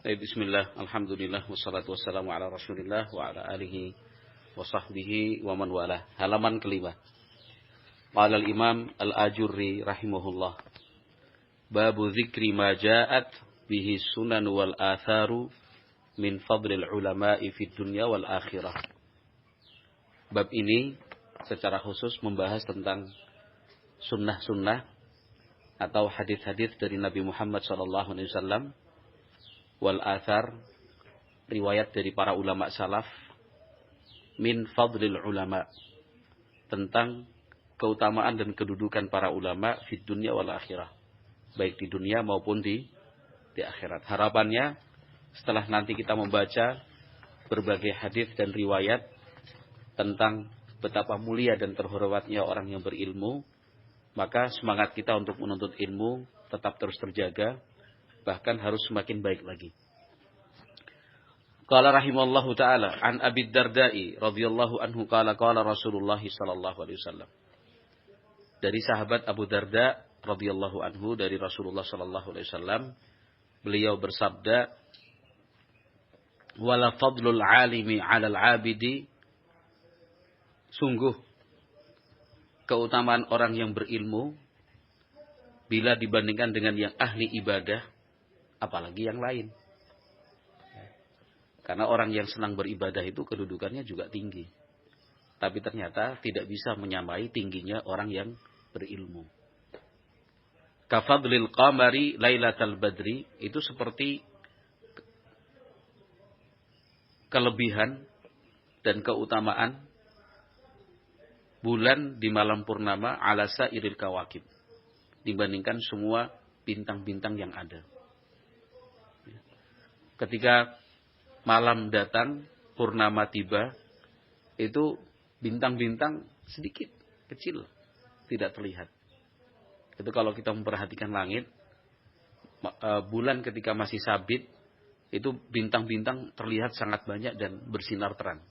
Bismillah, alhamdulillah, wassalatu wassalamu ala rasulillah wa ala alihi wa sahbihi wa man walah. Halaman kelima. Qala al-imam al-Ajurri rahimahullah. Babu dzikri ma ja'at bihi sunan wal atharu min fadlil ulama'i fid dunya wal akhirah. Bab ini secara khusus membahas tentang sunnah-sunnah atau hadis-hadis dari Nabi Muhammad SAW wal athar, riwayat dari para ulama salaf, min fadlil ulama, tentang keutamaan dan kedudukan para ulama fid dunya wal akhirah, baik di dunia maupun di akhirat. Harapannya setelah nanti kita membaca berbagai hadis dan riwayat tentang betapa mulia dan terhormatnya orang yang berilmu, maka semangat kita untuk menuntut ilmu tetap terus terjaga, bahkan harus semakin baik lagi. Qala rahimallahu ta'ala an Abi Darda'i radhiyallahu anhu qala Rasulullah sallallahu alaihi wasallam. Dari sahabat Abu Darda radhiyallahu anhu, dari Rasulullah sallallahu alaihi wasallam, beliau bersabda, wala fadlul alimi 'alal 'abidi, sungguh keutamaan orang yang berilmu bila dibandingkan dengan yang ahli ibadah, apalagi yang lain. Karena orang yang senang beribadah itu kedudukannya juga tinggi. Tapi ternyata tidak bisa menyamai tingginya orang yang berilmu. Kafadlil qamari lailatal badri, itu seperti kelebihan dan keutamaan bulan di malam purnama ala sairil kawakib, dibandingkan semua bintang-bintang yang ada. Ketika malam datang, purnama tiba, itu bintang-bintang sedikit, kecil, tidak terlihat. Itu kalau kita memperhatikan langit, bulan ketika masih sabit, itu bintang-bintang terlihat sangat banyak dan bersinar terang.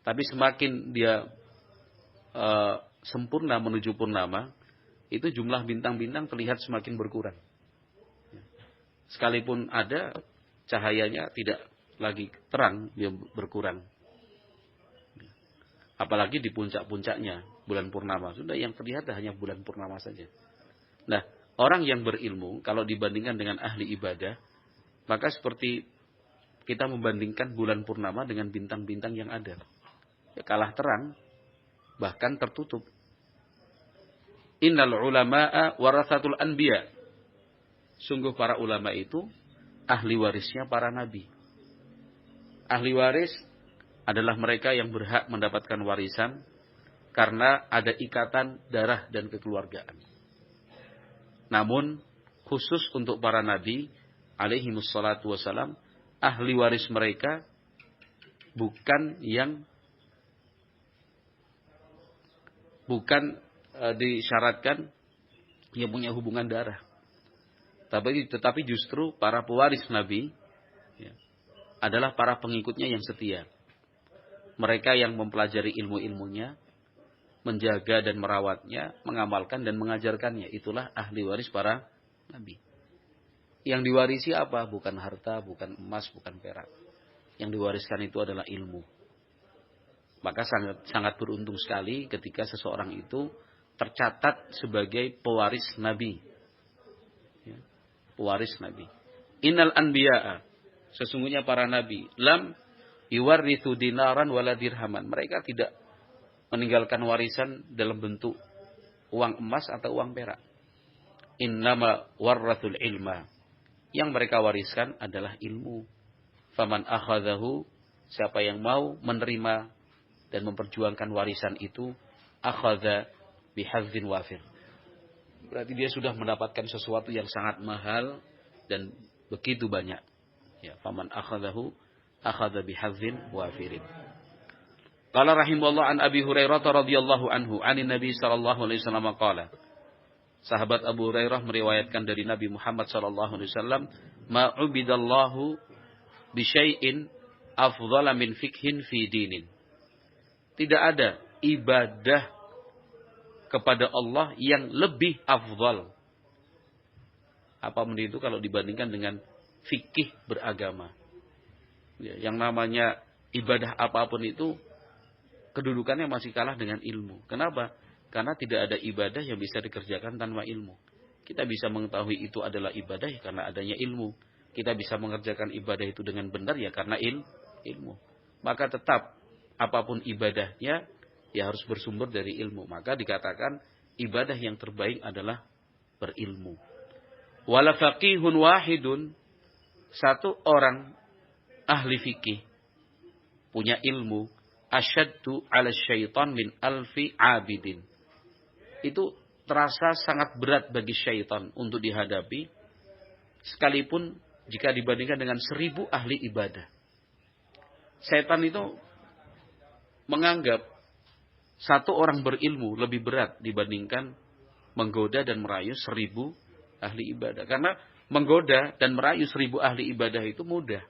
Tapi semakin dia sempurna menuju purnama, itu jumlah bintang-bintang terlihat semakin berkurang. Sekalipun ada, cahayanya tidak lagi terang, dia berkurang. Apalagi di puncak-puncaknya bulan purnama, sudah yang terlihat hanya bulan purnama saja. Nah, orang yang berilmu kalau dibandingkan dengan ahli ibadah, maka seperti kita membandingkan bulan purnama dengan bintang-bintang yang ada. Ya, kalah terang, bahkan tertutup. Innal ulama'a warathatul anbiya. Sungguh para ulama itu ahli warisnya para nabi. Ahli waris adalah mereka yang berhak mendapatkan warisan karena ada ikatan darah dan kekeluargaan. Namun khusus untuk para nabi alaihi wassalatu wassalam, ahli waris mereka bukan disyaratkan yang punya hubungan darah. Tetapi justru para pewaris Nabi adalah para pengikutnya yang setia. Mereka yang mempelajari ilmu-ilmunya, menjaga dan merawatnya, mengamalkan dan mengajarkannya. Itulah ahli waris para Nabi. Yang diwarisi apa? Bukan harta, bukan emas, bukan perak. Yang diwariskan itu adalah ilmu. Maka sangat beruntung sekali ketika seseorang itu tercatat sebagai pewaris Nabi. Pewaris Nabi. Innal anbiya'a, sesungguhnya para nabi, lam yuwarrithu dinaran wala dirhaman. Mereka tidak meninggalkan warisan dalam bentuk uang emas atau uang perak. Innama warrathul ilma. Yang mereka wariskan adalah ilmu. Faman akhadhahu, siapa yang mau menerima dan memperjuangkan warisan itu, akhadha bihadzin wafir. Berarti dia sudah mendapatkan sesuatu yang sangat mahal dan begitu banyak. Ya, faman akhadahu akhadha bihadzin wafirin. Qala rahimallahu an Abi Hurairah radhiyallahu anhu anin Nabi sallallahu alaihi wasallam qala. Sahabat Abu Hurairah meriwayatkan dari Nabi Muhammad sallallahu alaihi wasallam, ma ubidallahu bi syai'in afdhala min fikhin fi dinin. Tidak ada ibadah kepada Allah yang lebih afdal. Apa itu kalau dibandingkan dengan fikih beragama. Ya, yang namanya ibadah apapun itu kedudukannya masih kalah dengan ilmu. Kenapa? Karena tidak ada ibadah yang bisa dikerjakan tanpa ilmu. Kita bisa mengetahui itu adalah ibadah ya karena adanya ilmu. Kita bisa mengerjakan ibadah itu dengan benar ya karena ilmu. Maka tetap apapun ibadahnya ya harus bersumber dari ilmu. Maka dikatakan ibadah yang terbaik adalah berilmu. Wala faqihun wahidun, satu orang ahli fikih punya ilmu asyaddu 'ala syaitan min alfi 'abidin. Itu terasa sangat berat bagi syaitan untuk dihadapi sekalipun jika dibandingkan dengan 1000 ahli ibadah. Setan itu menganggap satu orang berilmu lebih berat dibandingkan menggoda dan merayu 1000 ahli ibadah. Karena menggoda dan merayu 1000 ahli ibadah itu mudah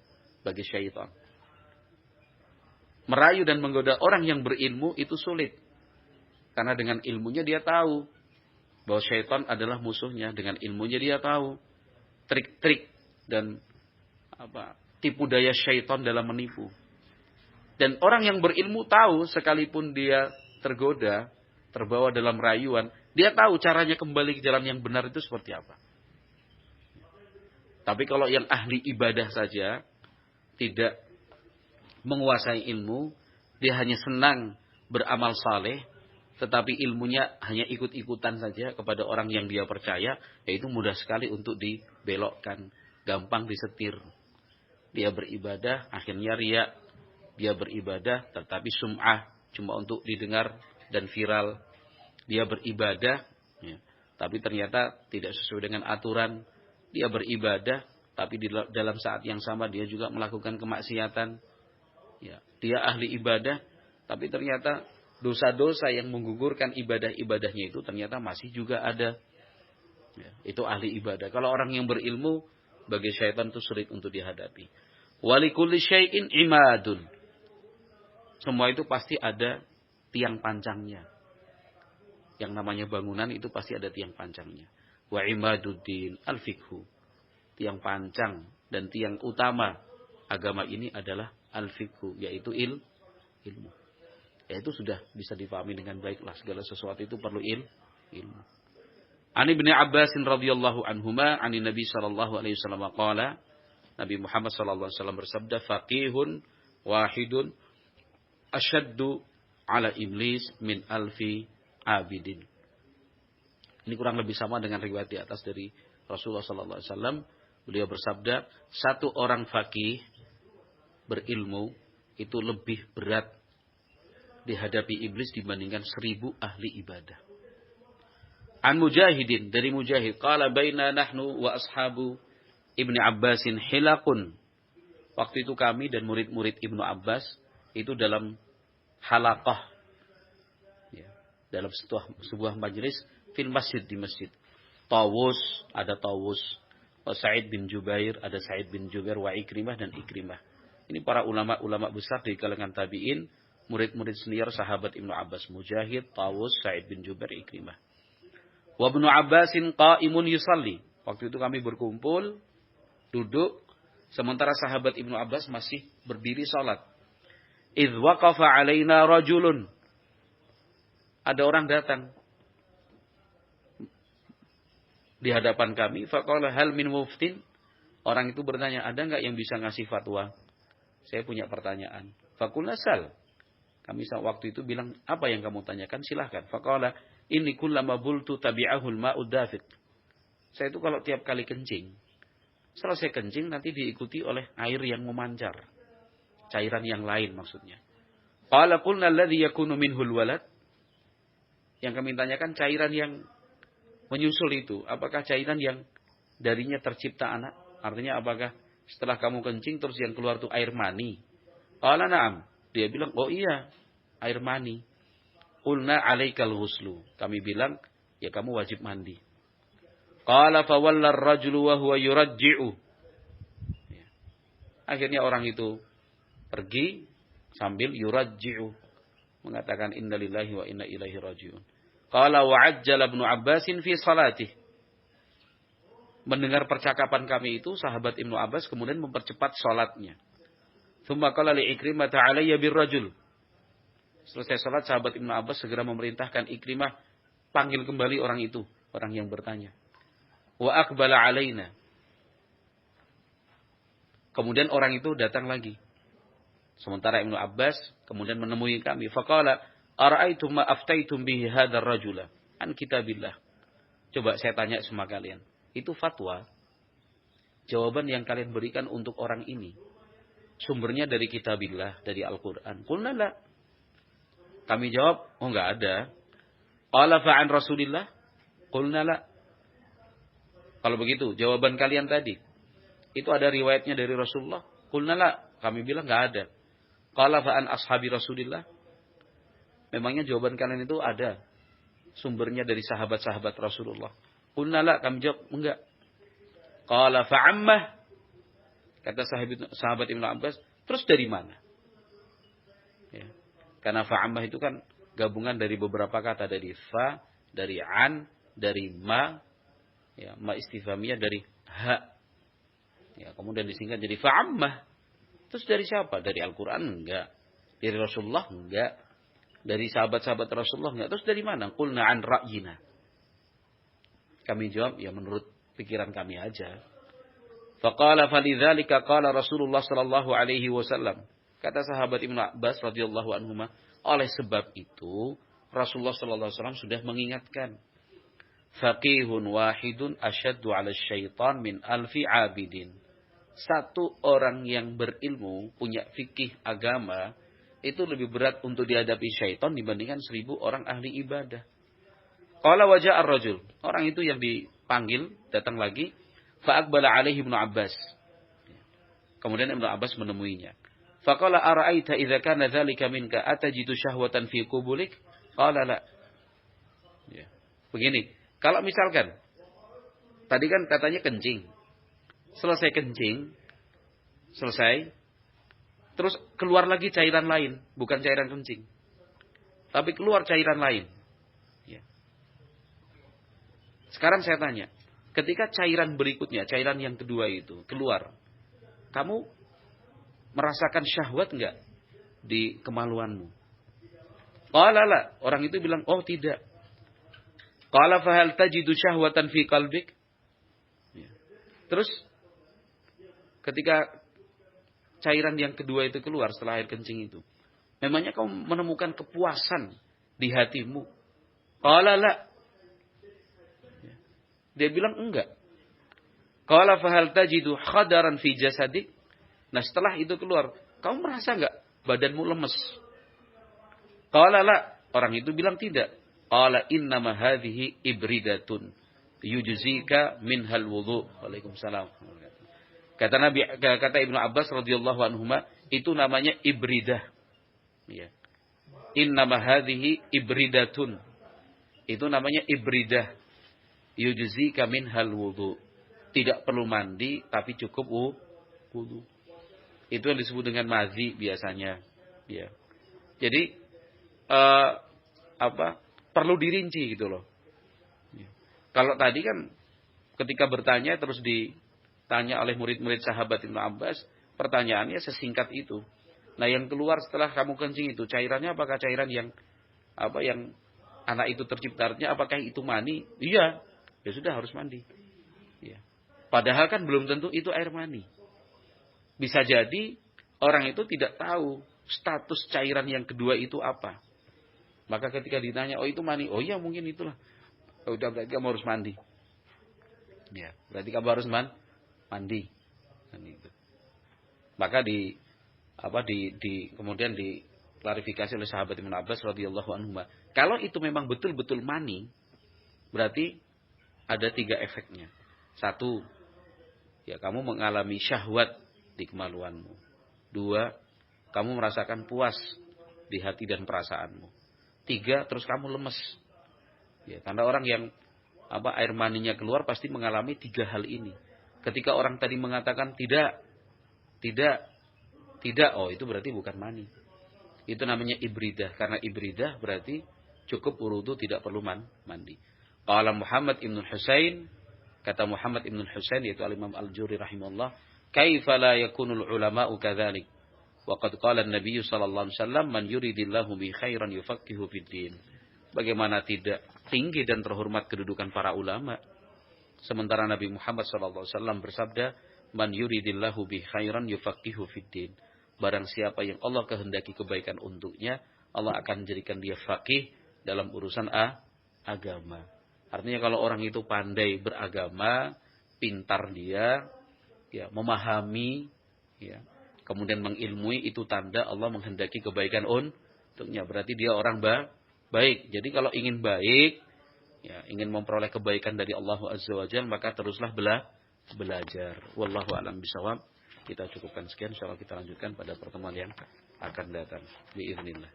bagi syaitan. Merayu dan menggoda orang yang berilmu itu sulit. Karena dengan ilmunya dia tahu bahwa syaitan adalah musuhnya. Dengan ilmunya dia tahu trik-trik dan tipu daya syaitan dalam menipu. Dan orang yang berilmu tahu sekalipun dia tergoda, terbawa dalam rayuan, dia tahu caranya kembali ke jalan yang benar itu seperti apa. Tapi kalau yang ahli ibadah saja tidak menguasai ilmu, dia hanya senang beramal saleh, tetapi ilmunya hanya ikut-ikutan saja kepada orang yang dia percaya, yaitu mudah sekali untuk dibelokkan, gampang disetir. Dia beribadah, akhirnya riya. Dia beribadah, tetapi sum'ah, cuma untuk didengar dan viral. Dia beribadah, ya, tapi ternyata tidak sesuai dengan aturan. Dia beribadah, tapi dalam saat yang sama dia juga melakukan kemaksiatan. Ya, dia ahli ibadah, tapi ternyata dosa-dosa yang menggugurkan ibadah-ibadahnya itu ternyata masih juga ada. Ya, itu ahli ibadah. Kalau orang yang berilmu, bagi syaitan itu sulit untuk dihadapi. Walikulli syai'in imadun. Semua itu pasti ada tiang pancangnya. Yang namanya bangunan itu pasti ada tiang pancangnya. Wa imaduddin al-fiqhu. Tiang pancang dan tiang utama agama ini adalah al-fiqhu, yaitu ilmu. Yaitu sudah bisa dipahami dengan baiklah, segala sesuatu itu perlu ilmu. Ani Ibnu Abbas radhiyallahu anhuma, ani Nabi sallallahu alaihi wasallam qala, Nabi Muhammad sallallahu alaihi wasallam bersabda, faqihun wahidun asyaddu 'ala iblis min alfi 'abidin. Ini kurang lebih sama dengan riwayat di atas dari Rasulullah sallallahu alaihi wasallam. Beliau bersabda, satu orang faqih berilmu itu lebih berat dihadapi iblis dibandingkan 1000 ahli ibadah. An Mujahidin, dari Mujahid, qala baina nahnu wa ashabu Ibni Abbasin hilaqun. Waktu itu kami dan murid-murid Ibnu Abbas itu dalam halaqah, ya, dalam sebuah majelis fil masjid, di masjid. Tawus, ada Tawus. Sa'id bin Jubair, ada Sa'id bin Jubair, wa Ikrimah dan Ikrimah. Ini para ulama-ulama besar di kalangan tabi'in, murid-murid senior sahabat Ibnu Abbas, Mujahid, Tawus, Sa'id bin Jubair, Ikrimah. Wa Ibnu Abbasin qa'imun yusalli. Waktu itu kami berkumpul, duduk, sementara sahabat Ibnu Abbas masih berdiri salat. Idh waqafa alaina rajulun. Ada orang datang di hadapan kami, faqala hal min muftin. Orang itu bertanya, ada enggak yang bisa ngasih fatwa? Saya punya pertanyaan. Faqulna sal. Kami waktu itu bilang, apa yang kamu tanyakan? Silahkan. Faqala inni kullama bultu tabi'ahul ma'ud dafiq. Saya itu kalau tiap kali kencing, selesai kencing nanti diikuti oleh air yang memancar. Cairan yang lain maksudnya. Qala qulna alladhi yakunu minhul walad. Yang kami tanyakan cairan yang menyusul itu, apakah cairan yang darinya tercipta anak? Artinya apakah setelah kamu kencing terus yang keluar itu air mani? Qala na'am. Dia bilang, oh iya, air mani. Qulna alaikal ghuslu. Kami bilang, ya kamu wajib mandi. Qala fawalla ar-rajulu wa huwa yurajji'u. Akhirnya orang itu pergi sambil yurajji'u, mengatakan innalillahi wa inna ilaihi raji'un. Qala wa ajjala Ibnu Abbasin fi salatih. mendengar percakapan kami itu, sahabat Ibnu Abbas kemudian mempercepat sholatnya. Tsumma qala li Ikrimah alayya birrajul. Selesai sholat, sahabat Ibnu Abbas segera memerintahkan Ikrimah, panggil kembali orang itu, orang yang bertanya. Wa aqbala alaina. Kemudian orang itu datang lagi. Sementara Ibnu Abbas kemudian menemui kami. Faqala, ara'aitum ma aftaitum bihi hadzal rajula an kitabillah. Coba saya tanya sama kalian. Itu fatwa. Jawaban yang kalian berikan untuk orang ini. Sumbernya dari kitabillah, dari Al-Quran. Qulna la. Kami jawab, oh enggak ada. Qala fa'an Rasulillah. Qulna la. Kalau begitu, jawaban kalian tadi. Itu ada riwayatnya dari Rasulullah. Qulna la. Kami bilang enggak ada. Qala fa'an ashabi Rasulillah. Memangnya jawaban kalian itu ada sumbernya dari sahabat-sahabat Rasulullah. Qulna la. Kami jawab, enggak. Qala fa'ammah. Kata sahabat Ibnu Abbas, terus dari mana? Ya. Karena fa'ammah itu kan gabungan dari beberapa kata. Dari fa, dari an, dari ma. Ya, ma istifhamiyah dari ha. Ya, kemudian disingkat jadi fa'ammah. Terus dari siapa? Dari Al-Quran? Enggak. Dari Rasulullah? Enggak. Dari sahabat-sahabat Rasulullah? Enggak. Terus dari mana? Qulna an ra'yina. Kami jawab, ya menurut pikiran kami aja. Faqala falidzalika qala Rasulullah sallallahu alaihi wasallam. Kata sahabat Ibnu Abbas radhiyallahu anhuma, oleh sebab itu Rasulullah sallallahu alaihi wasallam sudah mengingatkan. Faqihun wahidun asyaddu 'ala syaitan min alfi 'abidin. Satu orang yang berilmu, punya fikih agama, itu lebih berat untuk dihadapi syaitan dibandingkan 1000 orang ahli ibadah. Qala waja'a ar-rajul. Orang itu yang dipanggil datang lagi, fa aqbala alaihi Ibnu Abbas. Kemudian Ibnu Abbas menemuinya. Faqala ara'aita idza kana dzalika minka atajidu syahwatan fi qubulik? Qala la. Ya. Begini, kalau misalkan tadi kan katanya kencing. Selesai kencing, selesai, terus keluar lagi cairan lain, bukan cairan kencing. Tapi keluar cairan lain. Ya. Sekarang saya tanya, ketika cairan berikutnya, cairan yang kedua itu keluar, kamu merasakan syahwat enggak di kemaluanmu? Qala la. Orang itu bilang, oh tidak. Qala fa hal tajidu syahwatan fi qalbik? Ya. Terus ketika cairan yang kedua itu keluar setelah air kencing itu, memangnya kamu menemukan kepuasan di hatimu? Qala la. Ya. Dia bilang enggak. Qala fa hal tajidu khadaran fi jasadik? Nah, setelah itu keluar, kamu merasa enggak badanmu lemes? Qala la. Orang itu bilang tidak. Qala innama hadhihi ibridatun yujzika minhal wudu. Waalaikumsalam. Kata Ibnu Abbas radhiyallahu anhuma, itu namanya ibridah. Ya. Innama hadhihi ibridatun. Itu namanya ibridah. Yujzika minhal wudu. Tidak perlu mandi tapi cukup wudu. Itu yang disebut dengan madhi biasanya. Ya. Jadi perlu dirinci gitu loh. Ya. Kalau tadi kan ketika bertanya terus ditanya oleh murid-murid sahabat Ibnu Abbas, pertanyaannya sesingkat itu. Nah, yang keluar setelah kamu kencing itu cairannya apakah cairan yang yang anak itu terciptanya, apakah itu mani? Iya, ya sudah harus mandi. Ya. Padahal kan belum tentu itu air mani. Bisa jadi orang itu tidak tahu status cairan yang kedua itu apa. Maka ketika ditanya, oh itu mani, oh iya mungkin itulah. Oh, udah berarti kamu harus mandi. Ya, berarti kamu harus mandi. Dan itu. Maka kemudian diklarifikasi oleh sahabat Ibnu Abbas radhiyallahu anhu. Kalau itu memang betul-betul mani, berarti ada 3 efeknya. 1, ya kamu mengalami syahwat di kemaluanmu. 2, kamu merasakan puas di hati dan perasaanmu. 3, terus kamu lemes. Ya, karena orang yang air maninya keluar pasti mengalami 3 hal ini. Ketika orang tadi mengatakan tidak, oh itu berarti bukan mani. Itu namanya ibridah. Karena ibridah berarti cukup wudu, tidak perlu mandi. Qala Muhammad ibn Husain, Kata Muhammad ibn Husain, yaitu al-Imam Al-Juri rahimahullah, "Kaifa la yakunul ulama'u kadzalik? Wa qad qala an-nabiy sallallahu alaihi wasallam, man yuridillahu bi khairan yufaqihu fid din." Bagaimana tidak tinggi dan terhormat kedudukan para ulama? Sementara Nabi Muhammad sallallahu alaihi wasallam bersabda, "Man yuridillahu bi khairan yufaqihu fid din." Barang siapa yang Allah kehendaki kebaikan untuknya, Allah akan menjadikan dia faqih dalam urusan agama. Artinya kalau orang itu pandai beragama, pintar dia, ya, memahami, ya, kemudian mengilmui, itu tanda Allah menghendaki kebaikan untuknya. Berarti dia orang baik. Jadi kalau ingin baik, ya, ingin memperoleh kebaikan dari Allah Azza wa Jalla, maka teruslah belajar. Wallahu a'lam bishawab. Kita cukupkan sekian, insyaallah kita lanjutkan pada pertemuan yang akan datang. Biiznillah.